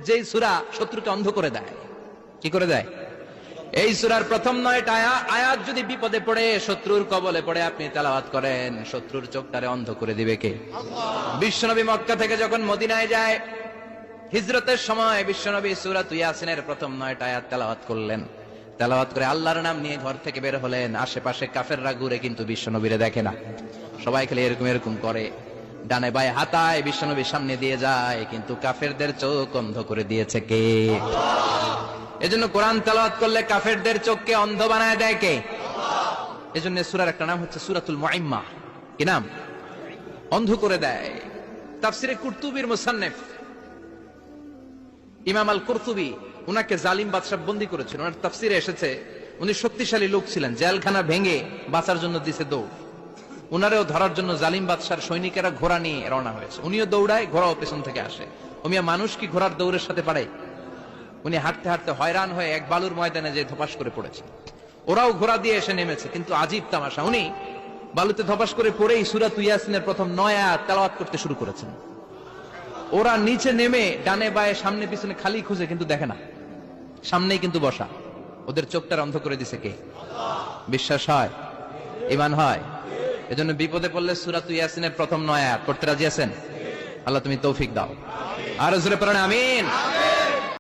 যেই সূরা শত্রুকে অন্ধ করে দেয়। কি করে দেয়? এই সূরার প্রথম 9টা আয়াত যদি বিপদে পড়ে, শত্রুর কবলে পড়ে আপনি তেলাওয়াত করেন, শত্রুর চোখটারে অন্ধ করে দিবে কে? বিশ্বনবী মক্কা থেকে যখন মদিনায় যায়, হিজরতের সময় বিশ্বনবী সূরা ইয়াসিনের প্রথম 9টা আয়াত তেলাওয়াত করলেন। তেলাওয়াত করে আল্লাহর নাম নিয়ে ঘর থেকে বের হলেন। আশেপাশে কাফেররা ঘুরে কিন্তু বিশ্বনবীরে দেখে না। সবাই খালি এরকম এরকম করে, ডানে বায়ে হাতায় বিশ্বনবীর সামনে দিয়ে যায়, কিন্তু কাফেরদের চোখ অন্ধ করে দিয়েছে কে? এজন্য কোরআন তেলাওয়াত করলে কাফেরদের চোখকে অন্ধ বানায় দেয় কে? এজন্য সূরার একটা নাম হচ্ছে সূরাতুল মুআম্মা। কি নাম? অন্ধ করে দেয়। তাফসিরে কুরতুবীর মুসান্নিফ ইমাম আল কুরতুবী, উনাকে জালিম বাদশা বন্দী করেছিল। ওনার তাফসিরে এসেছে উনি শক্তিশালী লোক ছিলেন, জেলখানা ভেঙে বাঁচার জন্য দিছে দৌড়। উনারেও ধরার জন্য জালিম বাদশার সৈনিকেরা ঘোড়া নিয়ে রওনা হয়েছে। উনিও দৌড়ায়, ঘোড়াও পেছন থেকে আসে। ওমিয়া মানুষ কি ঘোড়ার দৌড়ের সাথে পারে? উনি হাঁটতে হাঁটতে হয়রান হয়ে এক বালুর ময়দানে যে ধপাস করে পড়েছে। ওরাও ঘোড়া দিয়ে এসে নেমেছে, কিন্তু আজীব তামাশা, উনি বালুতে ধপাস করে পড়েই সূরা ইয়াসিনের প্রথম 9 আয়াত তেলাওয়াত করতে শুরু করেছেন। ওরা নিচে নেমে ডানে বায়ে সামনে পিছনে খালি খুঁজে, কিন্তু দেখে না, সামনেই কিন্তু বসা। ওদের চোখটা অন্ধ করে দিছে কে? বিশ্বাস হয়? ঈমান হয়? এজন্য বিপদে পড়লে সূরা ইয়াসিনের প্রথম 9 আয়াত পড়তে রাজি আছেন? আল্লাহ তুমি তৌফিক দাও। আর জোরে পড়েন আমিন।